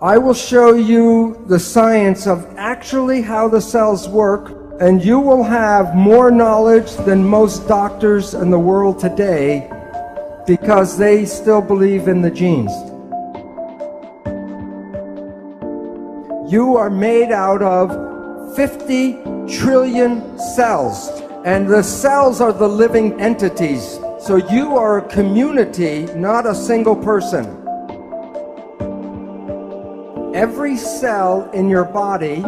I will show you the science of actually how the cells work, and you will have more knowledge than most doctors in the world today because they still believe in the genes. You are made out of 50 trillion cells, and the cells are the living entities. So you are a community, not a single person. Every cell in your body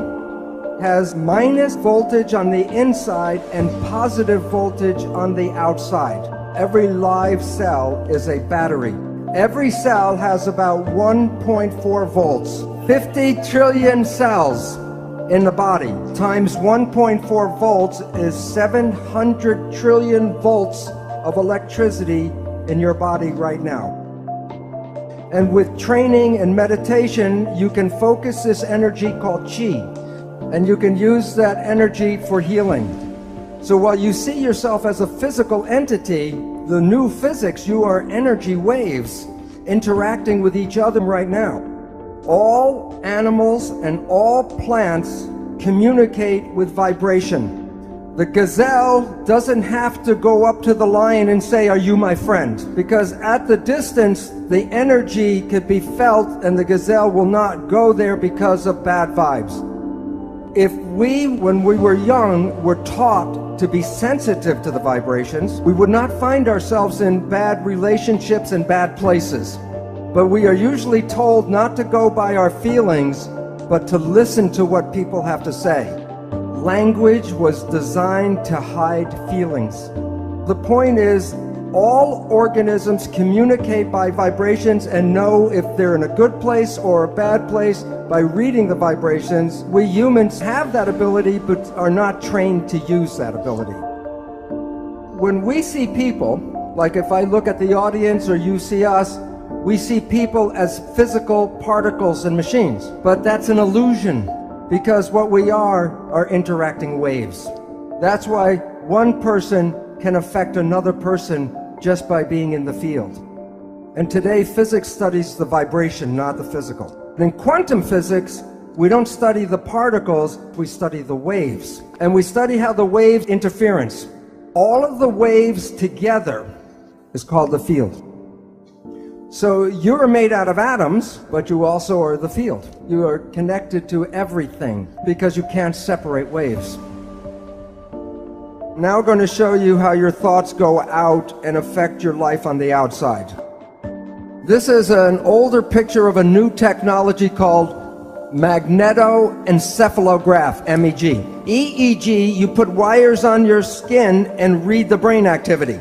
has minus voltage on the inside and positive voltage on the outside. Every live cell is a battery. Every cell has about 1.4 volts. 50 trillion cells in the body times 1.4 volts is 700 trillion volts of electricity in your body right now. And with training and meditation, you can focus this energy called chi, and you can use that energy for healing. So while you see yourself as a physical entity, the new physics, you are energy waves interacting with each other right now. All animals and all plants communicate with vibration. The gazelle doesn't have to go up to the lion and say, "Are you my friend?" Because at the distance, the energy could be felt and the gazelle will not go there because of bad vibes. If we, when we were young, were taught to be sensitive to the vibrations, we would not find ourselves in bad relationships and bad places. But we are usually told not to go by our feelings, but to listen to what people have to say. Language was designed to hide feelings. The point is, all organisms communicate by vibrations and know if they're in a good place or a bad place by reading the vibrations. We humans have that ability, but are not trained to use that ability. When we see people, like if I look at the audience or you see us, we see people as physical particles and machines. But that's an illusion, because what we are interacting waves. That's why one person can affect another person just by being in the field. And today, physics studies the vibration, not the physical. In quantum physics, we don't study the particles, we study the waves. And we study how the waves interference. All of the waves together is called the field. So you're made out of atoms, but you also are the field. You are connected to everything because you can't separate waves. Now I'm going to show you how your thoughts go out and affect your life on the outside. This is an older picture of a new technology called magnetoencephalograph, MEG. EEG, you put wires on your skin and read the brain activity.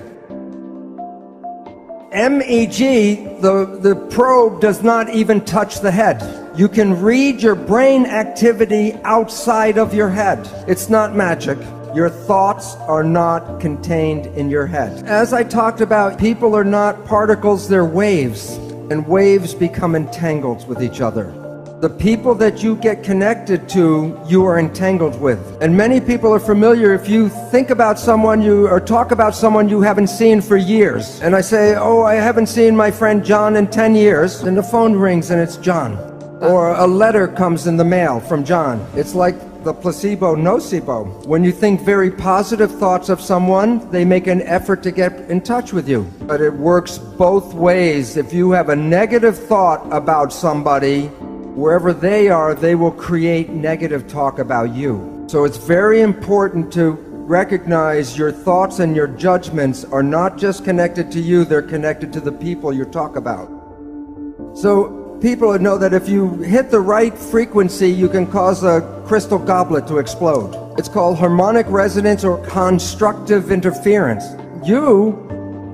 MEG, the probe does not even touch the head. You can read your brain activity outside of your head. It's not magic. Your thoughts are not contained in your head. As I talked about, people are not particles, they're waves. And waves become entangled with each other. The people that you get connected to, you are entangled with. And many people are familiar, if you think about someone or talk about someone you haven't seen for years. And I say, oh, I haven't seen my friend John in 10 years. And the phone rings and it's John. Or a letter comes in the mail from John. It's like the placebo, nocebo. When you think very positive thoughts of someone, they make an effort to get in touch with you. But it works both ways. If you have a negative thought about somebody, wherever they are, they will create negative talk about you. So it's very important to recognize your thoughts and your judgments are not just connected to you, they're connected to the people you talk about. So people know that if you hit the right frequency, you can cause a crystal goblet to explode. It's called harmonic resonance or constructive interference. You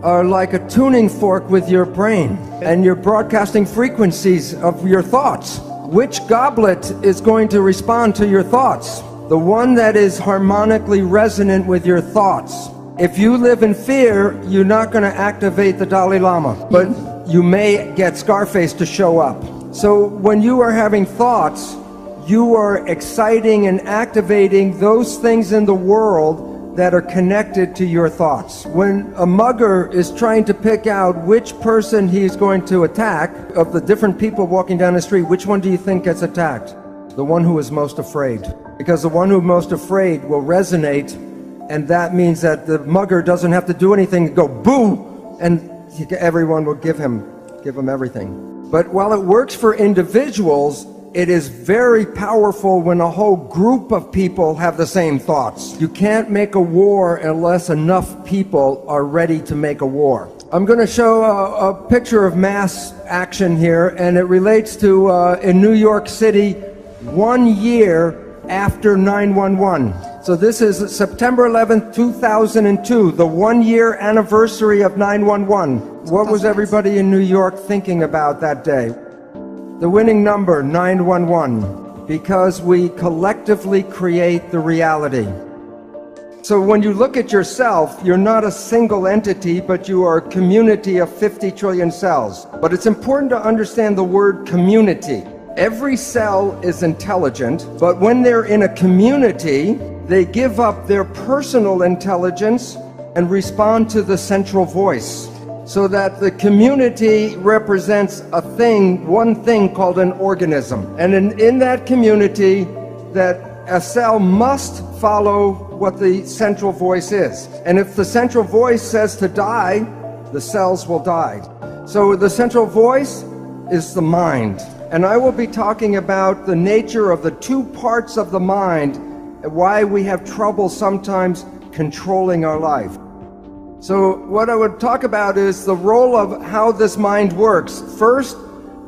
are like a tuning fork with your brain, and you're broadcasting frequencies of your thoughts. Which goblet is going to respond to your thoughts? The one that is harmonically resonant with your thoughts. If you live in fear, you're not going to activate the Dalai Lama, but you may get Scarface to show up. So when you are having thoughts, you are exciting and activating those things in the world that are connected to your thoughts. When a mugger is trying to pick out which person he's going to attack, of the different people walking down the street, which one do you think gets attacked? The one who is most afraid. Because the one who's most afraid will resonate, and that means that the mugger doesn't have to do anything, go boo, and everyone will give him everything. But while it works for individuals, it is very powerful when a whole group of people have the same thoughts. You can't make a war unless enough people are ready to make a war. I'm going to show a picture of mass action here, and it relates to in New York City 1 year after 9/11. So this is September 11th, 2002, the 1-year anniversary of 9/11. What was everybody in New York thinking about that day? The winning number, 911, because we collectively create the reality. So when you look at yourself, you're not a single entity, but you are a community of 50 trillion cells. But it's important to understand the word community. Every cell is intelligent, but when they're in a community, they give up their personal intelligence and respond to the central voice. So that the community represents a thing, one thing called an organism. And in that community, that a cell must follow what the central voice is. And if the central voice says to die, the cells will die. So the central voice is the mind. And I will be talking about the nature of the two parts of the mind, and why we have trouble sometimes controlling our life. So what I would talk about is the role of how this mind works. First,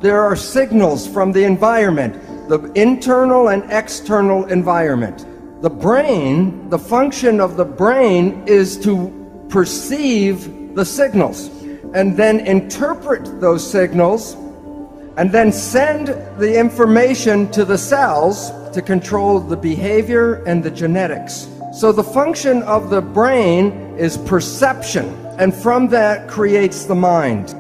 there are signals from the environment, the internal and external environment. The brain, the function of the brain is to perceive the signals and then interpret those signals and then send the information to the cells to control the behavior and the genetics. So the function of the brain is perception, and from that creates the mind.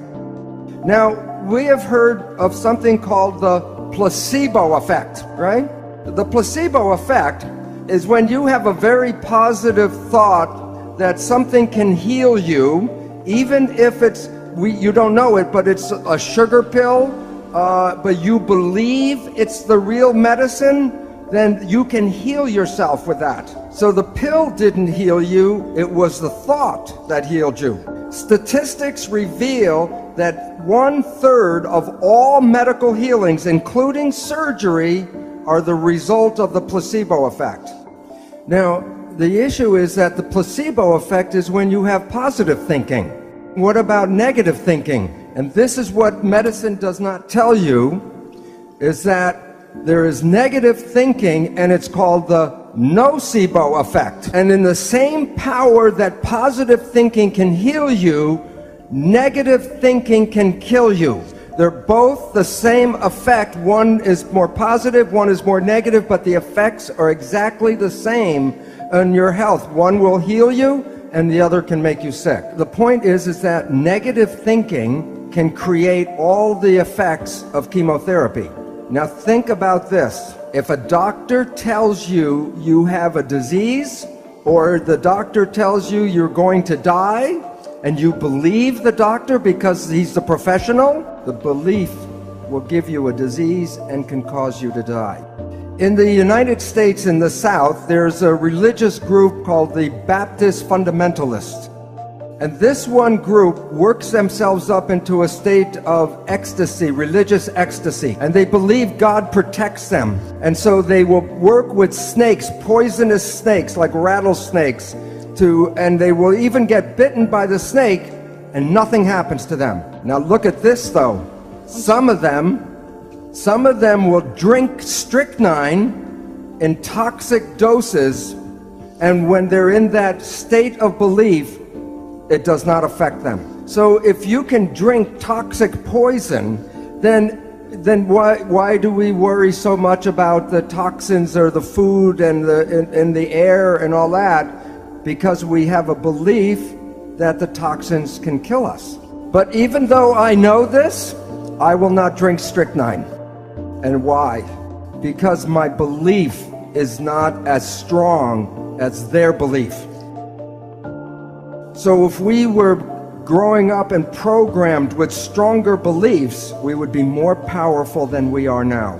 Now, we have heard of something called the placebo effect, right? The placebo effect is when you have a very positive thought that something can heal you, even if you don't know it, but it's a sugar pill, but you believe it's the real medicine, then you can heal yourself with that. So the pill didn't heal you, it was the thought that healed you. Statistics reveal that 1/3 of all medical healings, including surgery, are the result of the placebo effect. Now, the issue is that the placebo effect is when you have positive thinking. What about negative thinking? And this is what medicine does not tell you, is that there is negative thinking, and it's called the nocebo effect. And in the same power that positive thinking can heal you, negative thinking can kill you. They're both the same effect. One is more positive, one is more negative, but the effects are exactly the same on your health. One will heal you, and the other can make you sick. The point is that negative thinking can create all the effects of chemotherapy. Now think about this. If a doctor tells you you have a disease, or the doctor tells you you're going to die, and you believe the doctor because he's the professional, the belief will give you a disease and can cause you to die. In the United States, in the South, there's a religious group called the Baptist Fundamentalists. And this one group works themselves up into a state of ecstasy, religious ecstasy. And they believe God protects them. And so they will work with snakes, poisonous snakes like rattlesnakes, and they will even get bitten by the snake and nothing happens to them. Now look at this though. Some of them will drink strychnine in toxic doses, and when they're in that state of belief, it does not affect them. So if you can drink toxic poison, then why do we worry so much about the toxins or the food and the air and all that? Because we have a belief that the toxins can kill us. But even though I know this, I will not drink strychnine. And why? Because my belief is not as strong as their belief. So if we were growing up and programmed with stronger beliefs, we would be more powerful than we are now.